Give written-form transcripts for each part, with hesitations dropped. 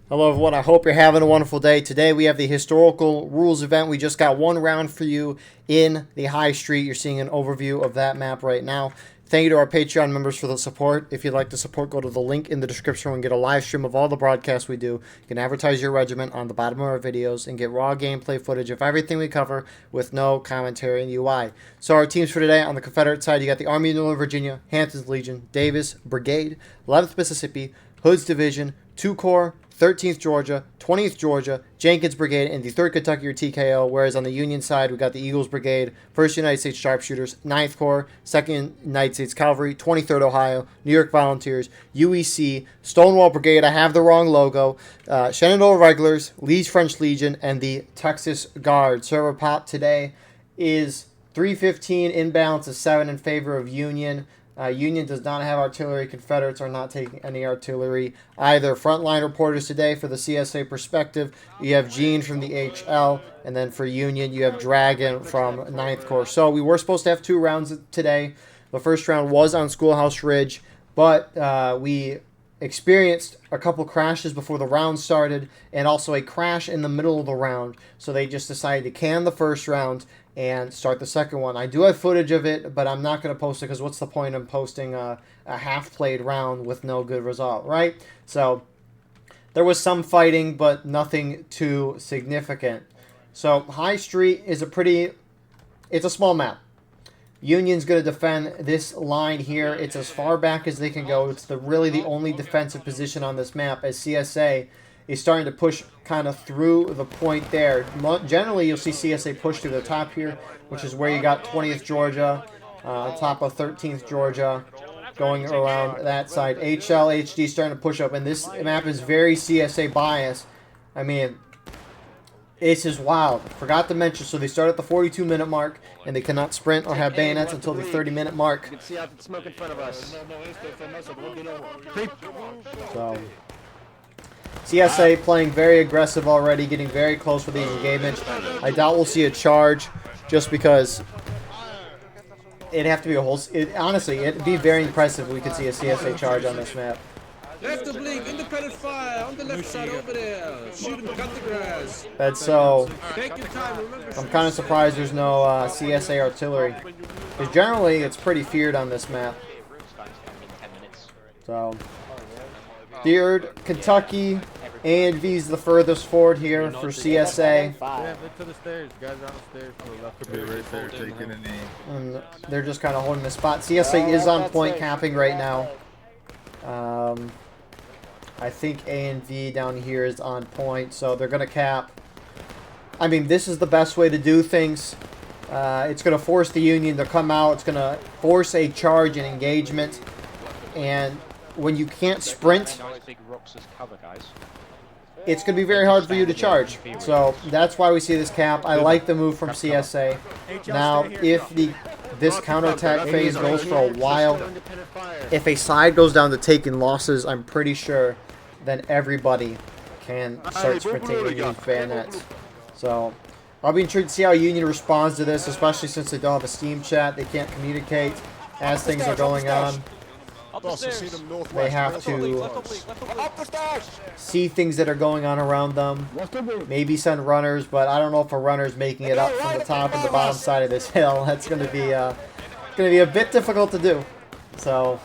Hello everyone, I hope you're having a wonderful day. Today we have the historical rules event. We just got one round for you in the High Street. You're seeing an overview of that map right now. Thank you to our Patreon members for the support. If you'd like to support, go to the link in the description and get a live stream of all the broadcasts we do. You can advertise your regiment on the bottom of our videos and get raw gameplay footage of everything we cover with no commentary and UI. So our teams for today, on the Confederate side, you got the Army of Northern Virginia, Hampton's Legion, Davis Brigade, 11th Mississippi, Hood's Division, 2 Corps, 13th Georgia, 20th Georgia, Jenkins Brigade, and the 3rd Kentucky or TKO, whereas on the Union side, we got the Eagles Brigade, 1st United States Sharpshooters, 9th Corps, 2nd United States Cavalry, 23rd Ohio, New York Volunteers, UEC, Stonewall Brigade, I have the wrong logo, Shenandoah Regulars, Lee's French Legion, and the Texas Guard. Server pop today is 315, in balance of 7 in favor of Union. Union does not have artillery. Confederates are not taking any artillery either. Frontline reporters today for the CSA perspective. You have Gene from the HL, and then for Union, you have Dragon from 9th Corps. So we were supposed to have 2 rounds today. The first round was on Schoolhouse Ridge, but we experienced a couple crashes before the round started and also a crash in the middle of the round. So they just decided to can the first round and start the second one. I do have footage of it, but I'm not going to post it because what's the point of posting a half-played round with no good result, right? So there was some fighting, but nothing too significant. So High Street is it's a small map. Union's going to defend this line here. It's as far back as they can go. It's really the only defensive position on this map, as CSA is starting to push kind of through the point there. Generally, you'll see CSA push through the top here, which is where you got 20th Georgia, top of 13th Georgia, going around that side. HL, HD starting to push up, and this map is very CSA biased. I mean, this is wild. Forgot to mention, so they start at the 42-minute mark, and they cannot sprint or have bayonets until the 30-minute mark. You can see out the smoke in front of us. So CSA playing very aggressive already, getting very close for these engagements. I doubt we'll see a charge, just because it'd have to be a whole... honestly, it'd be very impressive if we could see a CSA charge on this map. Left oblique, independent fire, on the left side over there. Shoot him, cut the grass. And so, Take your time, remember. I'm kind of surprised there's no CSA artillery. Because generally, it's pretty feared on this map. So, 3rd Kentucky, A&V's the furthest forward here for CSA. Yeah, look to the stairs. Guys are on the stairs to the left of me right there taking a knee. And they're just kind of holding the spot. CSA is on point capping right now. I think A&V down here is on point, so they're going to cap. I mean, this is the best way to do things. It's going to force the Union to come out. It's going to force a charge and engagement. And when you can't sprint, it's going to be very hard for you to charge. So that's why we see this cap. I like the move from CSA. Now, if this counterattack phase goes for a while, if a side goes down to taking losses, I'm pretty sure then everybody can start sprinting and use bayonets. So I'll be intrigued to see how Union responds to this, especially since they don't have a Steam chat. They can't communicate as things are going on. They have to see things that are going on around them. Maybe send runners, but I don't know if a runner's making it up from the top and the bottom side of this hill. That's going to be a bit difficult to do. So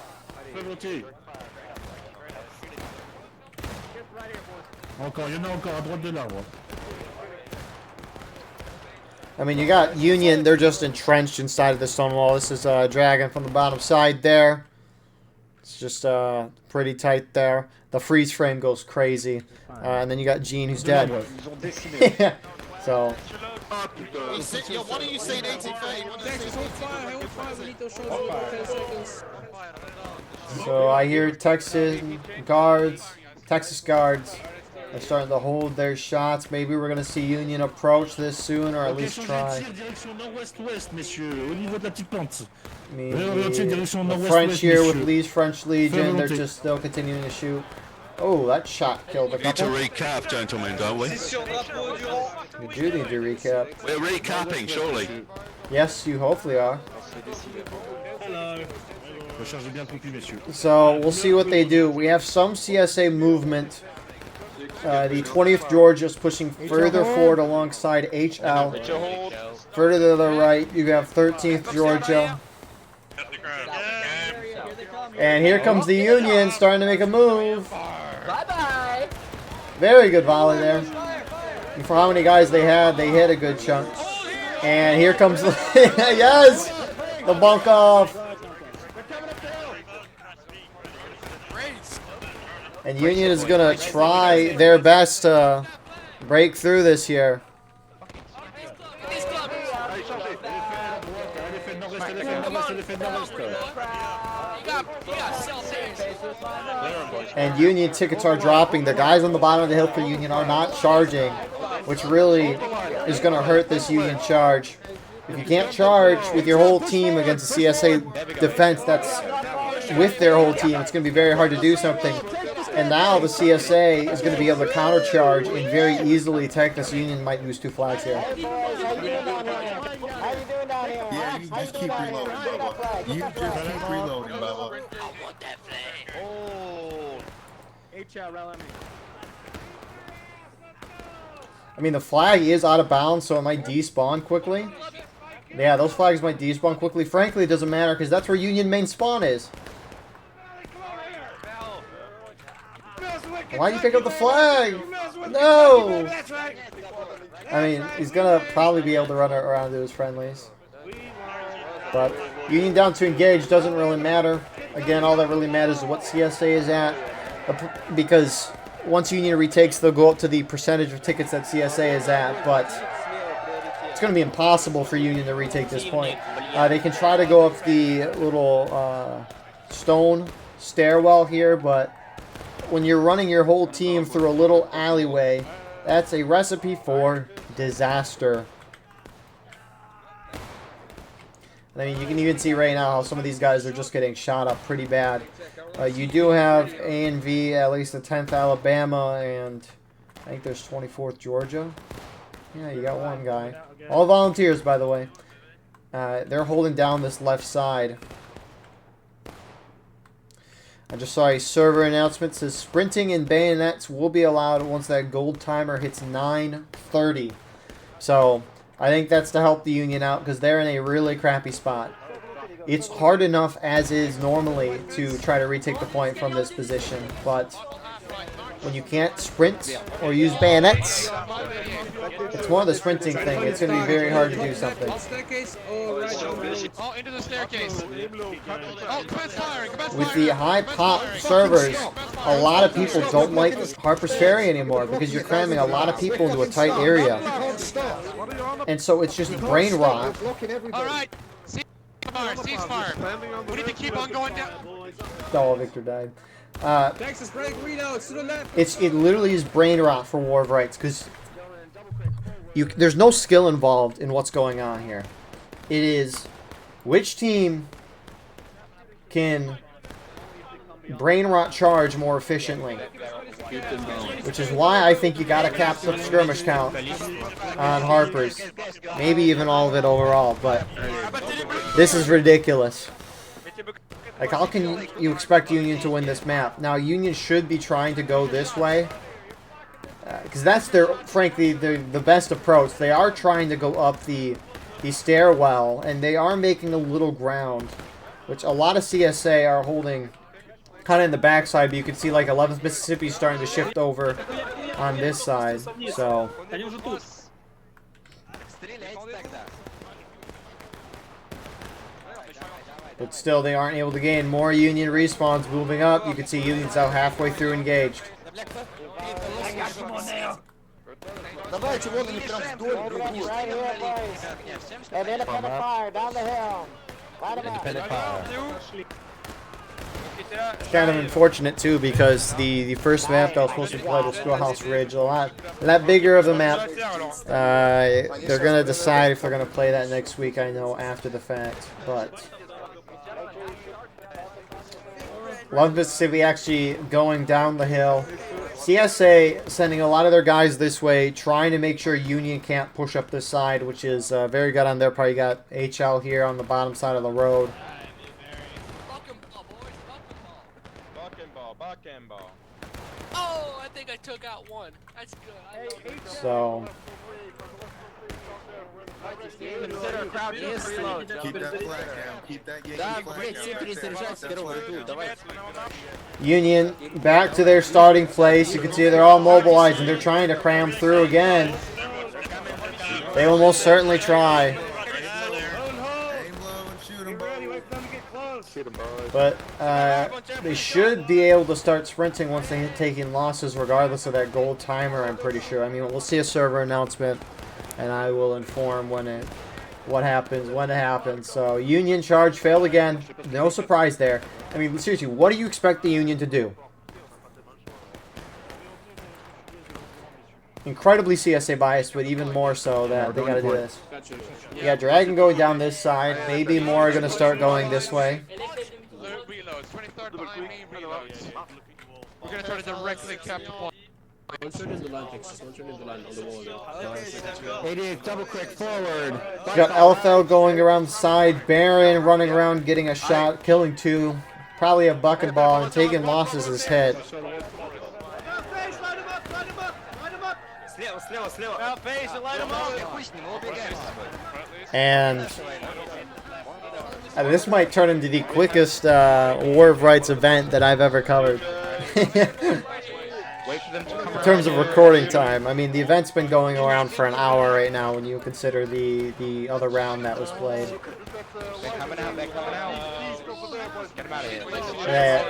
I mean, you got Union, they're just entrenched inside of the stone wall. This is Dragon from the bottom side there. It's just pretty tight there. The freeze frame goes crazy. And then you got Gene, who's dead. Yeah. So What are you saying, 1830? So I hear Texas guards are starting to hold their shots. Maybe we're going to see Union approach this soon, or at least try. I mean, the French here with Lee's French Legion, they're just still continuing to shoot. Oh, that shot killed a We need to couple. recap, gentlemen, don't we? We do need to recap. We're recapping, surely. Yes, you hopefully are. So we'll see what they do. We have some CSA movement The 20th Georgia is pushing further forward alongside HL. Further to the right, you have 13th Georgia. And here comes the Union starting to make a move. Bye-bye. Very good volley there. And for how many guys they had, they hit a good chunk. And here comes the yes, the bunk off. And Union is gonna try their best to break through this year. And Union tickets are dropping. The guys on the bottom of the hill for Union are not charging, which really is going to hurt this Union charge. If you can't charge with your whole team against a CSA defense that's with their whole team, it's going to be very hard to do something. And now the CSA is going to be able to countercharge and very easily attack this Union. Might lose 2 flags here. Yeah, you just keep reloading, Bubba. You just keep reloading, Bubba. I mean, the flag is out of bounds, so it might despawn quickly. Yeah, those flags might despawn quickly. Frankly, it doesn't matter because that's where Union main spawn is. Why'd you pick up the flag? No! I mean, he's going to probably be able to run around to his friendlies. But Union down to engage doesn't really matter. Again, all that really matters is what CSA is at. Because once Union retakes, they'll go up to the percentage of tickets that CSA is at. But it's going to be impossible for Union to retake this point. They can try to go up the little stone stairwell here, but when you're running your whole team through a little alleyway, that's a recipe for disaster. I mean, you can even see right now how some of these guys are just getting shot up pretty bad. You do have A and V, at least the 10th Alabama, and I think there's 24th Georgia. Yeah, you got one guy. All volunteers, by the way. They're holding down this left side. I just saw a server announcement that says sprinting and bayonets will be allowed once that gold timer hits 9:30. So I think that's to help the Union out because they're in a really crappy spot. It's hard enough as is normally to try to retake the point from this position, but when you can't sprint or use bayonets, it's more the sprinting thing. It's going to be very hard to do something. Oh, into the staircase. Oh, commence firing. With the high pop servers, a lot of people don't like Harper's Ferry anymore because you're cramming a lot of people into a tight area. And so it's just brain rot. All right. Ceasefire. We need to keep on going down. Oh, Victor died. Texas break readouts to the left. It literally is brain rot for War of Rights because there's no skill involved in what's going on here. It is which team can brain rot charge more efficiently, which is why I think you gotta cap the skirmish count on Harper's, maybe even all of it overall. But this is ridiculous. Like, how can you expect Union to win this map? Now, Union should be trying to go this way. Because that's frankly, the best approach. They are trying to go up the stairwell, and they are making a little ground, which a lot of CSA are holding kind of in the backside, but you can see, like, 11th Mississippi starting to shift over on this side. So but still, they aren't able to gain. More Union respawns moving up. You can see Union's now halfway through engaged. Давайте вон они прям вдоль. Right here, boys. And independent fire down the hill. Light 'em up. It's kind of unfortunate too because the first map that was supposed to play was Schoolhouse Ridge, a lot bigger of a map. They're gonna decide if they're gonna play that next week. I know after the fact, but 11th Mississippi actually going down the hill. CSA sending a lot of their guys this way, trying to make sure Union can't push up this side, which is very good on their part. You got HL here on the bottom side of the road. Oh, I think I took took out one. That's good. I love it. So Consider a crowd is reload. Keep that flag down. Keep that Yankee Да, flag блядь, down. все перезаряжаться, первого иду, давай. Union back to their starting place. You can see they're all mobilized and they're trying to cram through again. They will most certainly try. Aim low and shoot him, boys. But they should be able to start sprinting once they hit taking losses, regardless of that gold timer, I'm pretty sure. I mean, we'll see a server announcement, and I will inform when it happens. So, Union charge failed again. No surprise there. I mean, seriously, what do you expect the Union to do? Incredibly CSA biased, but even more so that they gotta do this. You got Dragon going down this side. Maybe more are gonna start going this way. Reloads. 23rd behind me. Reloads. We're gonna try to directly cap the point. One turn in the line, Texas. One turn in the line on the wall there. 88, double quick forward. You got LFL going around the side. Baron running around, getting a shot, killing two. Probably a bucket ball and taking losses as hit. And this might turn into the quickest War of Rights event that I've ever covered. In terms of recording time. I mean, the event's been going around for an hour right now when you consider the other round that was played. They're coming out, they're coming out. Get them out of here. Yeah.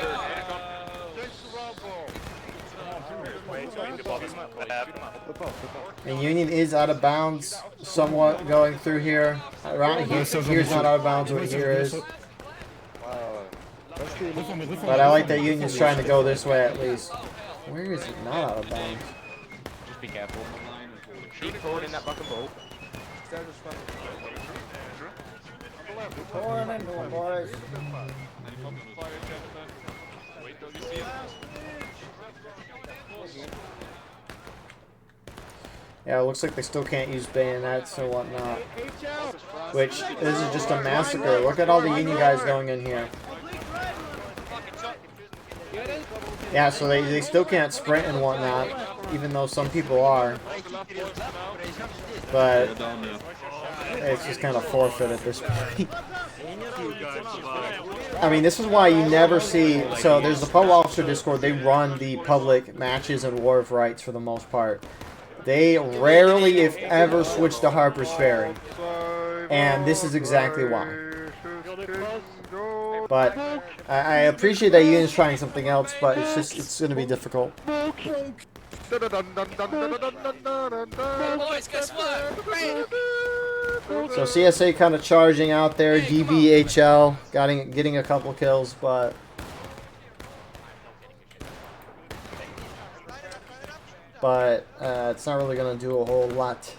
And Union is out of bounds somewhat going through here. Around here's not out of bounds, but here is. But I like that Union's trying to go this way at least. Where is it not out of bounds? Just be careful. Keep forward in that bucket ball. Pouring into them, boys. Yeah, it looks like they still can't use bayonets and whatnot. Which, this is just a massacre. Look at all the Union guys going in here. Yeah, so they still can't sprint and whatnot, even though some people are. But it's just kind of forfeit at this point. I mean, this is why you never see... So there's the Pro Officer Discord. They run the public matches and War of Rights for the most part. They rarely, if ever, switch to Harper's Ferry. And this is exactly why. But I appreciate that Union's trying something else, but it's going to be difficult. Boys, guess what? So CSA kind of charging out there, DBHL getting a couple kills, but it's not really going to do a whole lot.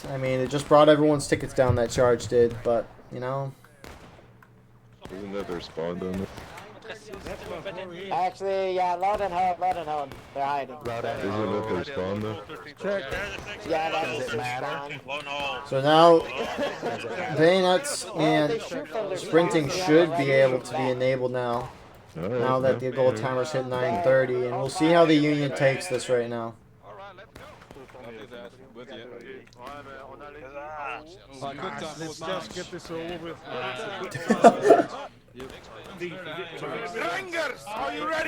I mean, it just brought everyone's tickets down, that charge did, but, you know. Isn't that their spawn down there? Actually, yeah, load and hold, load and hold. They're hiding. Isn't that their spawn though? Yeah, that's the spawn. So now, bayonets and sprinting should be able to be enabled now. Now that the gold timer's hit 9:30, and we'll see how the Union takes this right now. Let's just get this over with.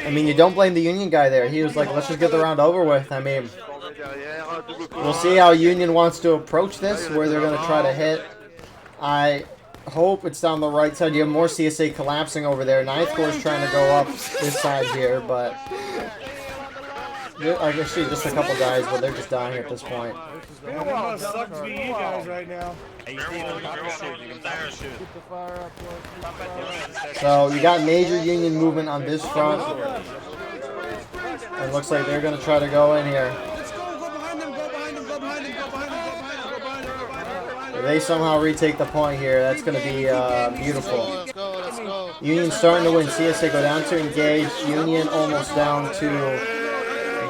I mean, you don't blame the Union guy there. He was like, let's just get the round over with. I mean, we'll see how Union wants to approach this, where they're going to try to hit. I hope it's down the right side. You have more CSA collapsing over there. Ninth Corps is trying to go up this side here, but I guess just a couple guys, but they're just dying at this point. Sucks to be you guys right now. So you got major Union movement on this front. It looks like they're going to try to go in here. If they somehow retake the point here, that's going to be beautiful. Union starting to win. CSA go down to engage. Union almost down to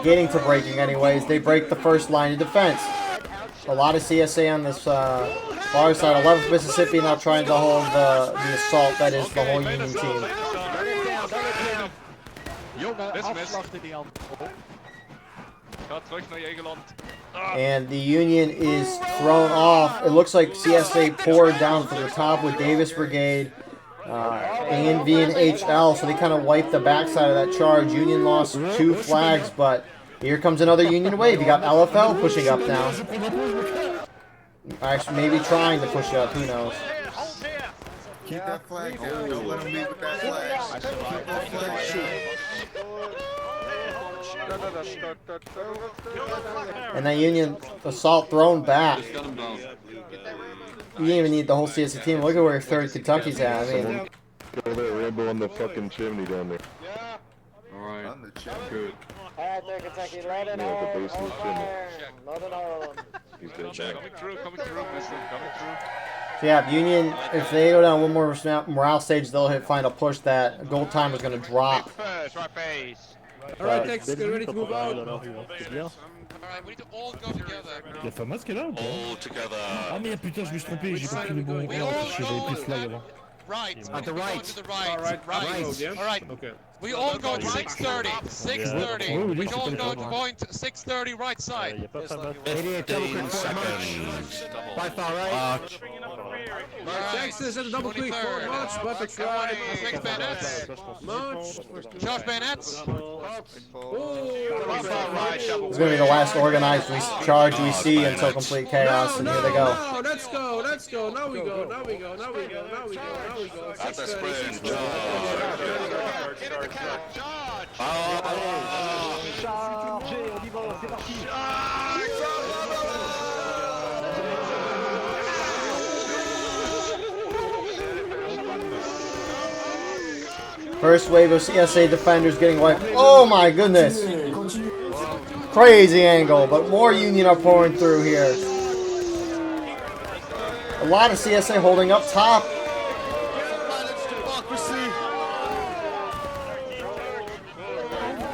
getting to breaking anyways. They break the first line of defense. A lot of CSA on this far side. 11th Mississippi now trying to hold the assault that is the whole Union team. And the Union is thrown off. It looks like CSA poured down from the top with Davis Brigade, ANV, and HL, so they kind of wiped the backside of that charge. Union lost 2 flags, but here comes another Union wave. You got LFL pushing up now. Actually, maybe trying to push up. Who knows? Keep that flag down. Don't let them leave with that flag. Keep that flag down. And that Union assault thrown back. You didn't even need the whole CSA team. Look at where 3rd Kentucky's at. I mean, Go that rainbow on the fucking chimney down there. Alright. On the chimney. Good. Alright, there, Kentucky. Load it Yeah, the home. base of the Hold chimney. fire. Load it home. He's dead. Coming through, listen, coming through. so yeah, Union, if they go down one more morale stage, they'll hit final push. That gold time is going to drop. First, right base. Alright, Texas, get ready to move out. Alright, we need to all go together. Y'a Famas qui est là ou pas? All together. Ah mais putain, je me suis trompé, j'ai pas pris le bon rang, j'avais pris ce flag avant. Right. At the right. To the right. Alright, Right. yeah? Alright. Okay. We all go to 6:30. 6:30. Yeah. We all go to point 6:30 right side. Y'a pas Famas. 15 seconds. By far right. Texas at the double quick forward march. Perfect stride. Six bayonets. March. Charge bayonets. By far right. Double It's going to be the last organized charge we see until complete chaos, and here they go. No, let's go, let's go. Now we go, now we go, now we go, now we go, now we go. At the 6:30, sprint. 6:30. Get in the cab. Charge. First wave of CSA defenders getting wiped. Oh my goodness. Crazy angle, but more Union are pouring through here. A lot of CSA holding up top.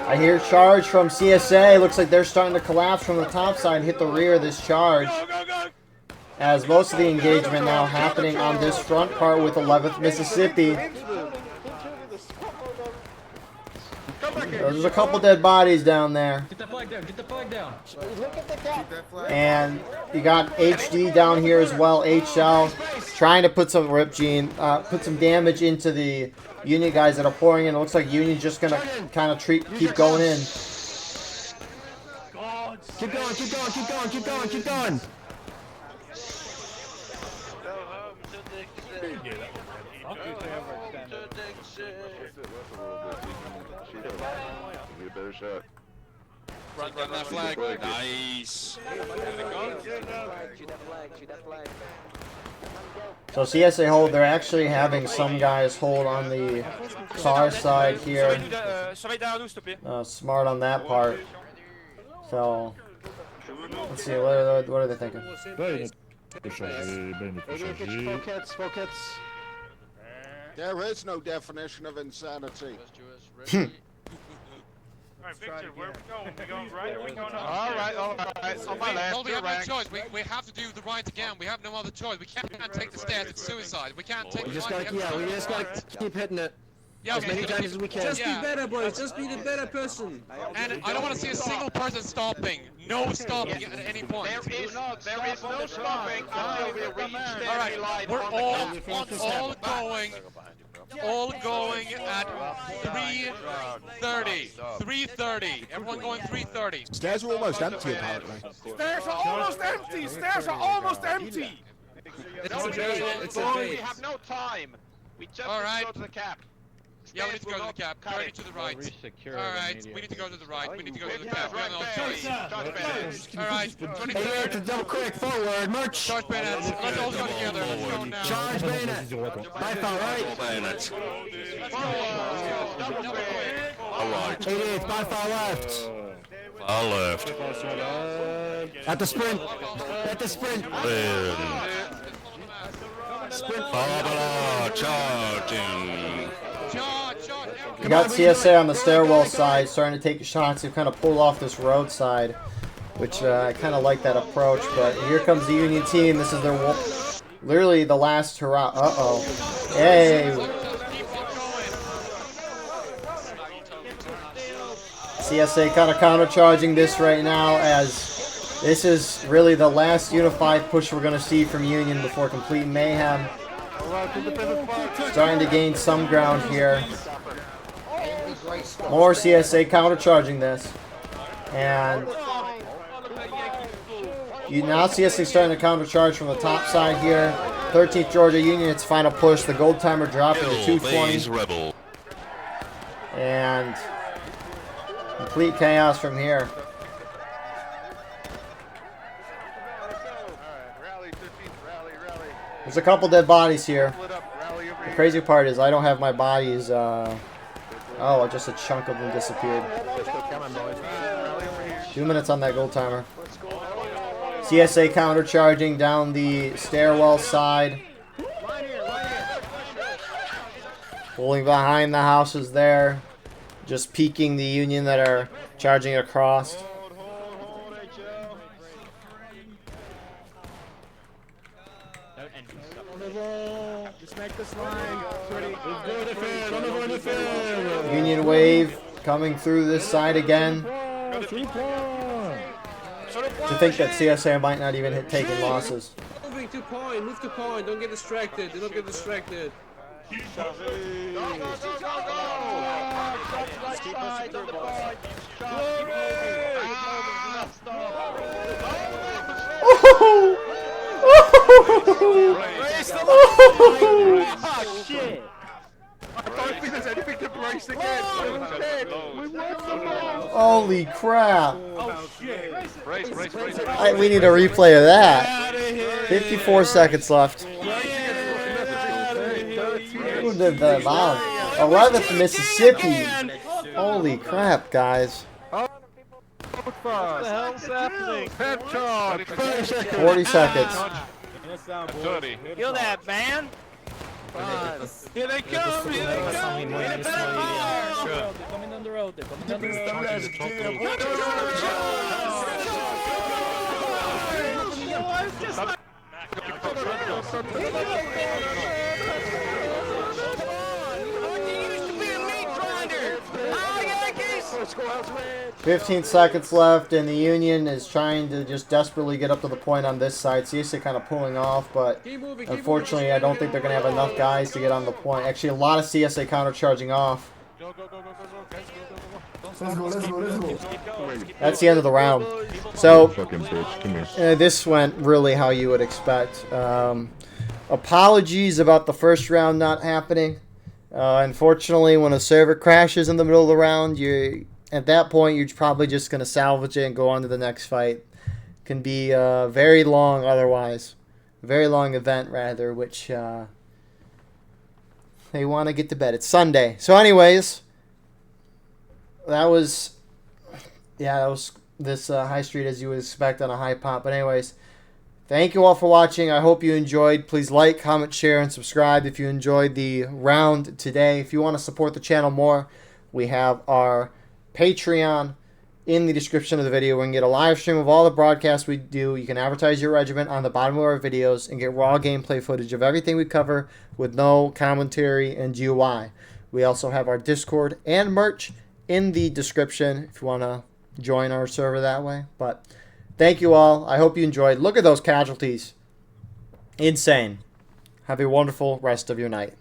I hear charge from CSA. Looks like they're starting to collapse from the top side, hit the rear of this charge. As most of the engagement now happening on this front part with 11th Mississippi. There's a couple dead bodies down there. Get the flag down, get the flag down. Look at the cap. And you got HD down here as well. HL trying to put some put some damage into the Union guys that are pouring in. It looks like Union's just gonna kind of keep going in. Keep going, keep going, keep going, keep going, keep going. Get a better shot. Run that flag. Nice. Shoot that flag. So CSA hold, they're actually having some guys hold on the car side here. Smart on that part. So, let's see, what are they thinking? Ouais, il faut changer, Ben il faut changer. Focus. There is no definition of insanity. Alright, Victor, where are we going? We going right or we going up? Alright. On my left, Well, we your have no rank. choice. We have to do the right again. We have no other choice. We can't take the stairs. It's suicide. We can't take We the just right. gotta, yeah, we just gotta keep hitting it Yeah, as many times as we can. Just be better, boys. Just be the better person. And I don't want to see a single person stopping. No stopping at any point. There is no stopping until we reach the Alright, enemy line. we're all going at 3:30. 3:30. Everyone going 3:30. Stairs are almost empty, apparently. Stairs are almost empty! Stairs are almost empty! It's a We bait. have no time. We just Alright. need to go to the cap. Yeah, we need to go to the cap. Turning to the right. Alright, we need to go to the right. We need to go to the cap. We have no choice. Alright, 23rd. Double quick forward, march. Charge bayonets. Let's all go together. Let's go now. Charge bayonet. By far right. All bayonets. Double quick. Alright. 88, by far left. Far left. At the sprint. At the sprint. Barbara charging. Charge, charge. You got CSA on the stairwell side starting to take shots to kind of pull off this road side, which I kind of like that approach. But here comes the Union team. This is their literally the last hurrah. Uh-oh. Hey. CSA kind of countercharging this right now, as this is really the last unified push we're going to see from Union before complete mayhem. Starting to gain some ground here. More CSA countercharging this. And now CSA starting to countercharge from the top side here. 13th Georgia Union, its final push. The gold timer dropping to 220. And complete chaos from here. There's a couple dead bodies here. The crazy part is I don't have my bodies. Oh, just a chunk of them disappeared. 2 minutes on that gold timer. CSA countercharging down the stairwell side. Pulling behind the houses there. Just peeking the Union that are charging across. Union wave coming through this side again. To think that CSA might not even hit taking losses. Moving to point, move to point, don't get distracted, do not get distracted. Oh, shit. I don't think there's anything to brace against. Holy crap. Oh shit. We need a replay of that. 54 seconds left. Who did that? Wow. 11th Mississippi. Holy crap, guys. What the hell's happening? Pep talk. 40 seconds. Kill that, man. Here they come! Here they come! They're coming down the road. They're coming down the road. 15 seconds left, and the Union is trying to just desperately get up to the point on this side. CSA kind of pulling off, but unfortunately, I don't think they're going to have enough guys to get on the point. Actually, a lot of CSA countercharging off. That's the end of the round. So, this went really how you would expect. Apologies about the first round not happening. Unfortunately, when a server crashes in the middle of the round, at that point, you're probably just going to salvage it and go on to the next fight. Can be very long otherwise. Very long event, rather, which they want to get to bed. It's Sunday. So anyways, that was this high street as you would expect on a high pop. But anyways, thank you all for watching. I hope you enjoyed. Please like, comment, share, and subscribe if you enjoyed the round today. If you want to support the channel more, we have our Patreon in the description of the video. We can get a live stream of all the broadcasts we do. You can advertise your regiment on the bottom of our videos and get raw gameplay footage of everything we cover with no commentary and GUI. We also have our Discord and merch in the description if you want to join our server that way. But thank you all. I hope you enjoyed. Look at those casualties. Insane. Have a wonderful rest of your night.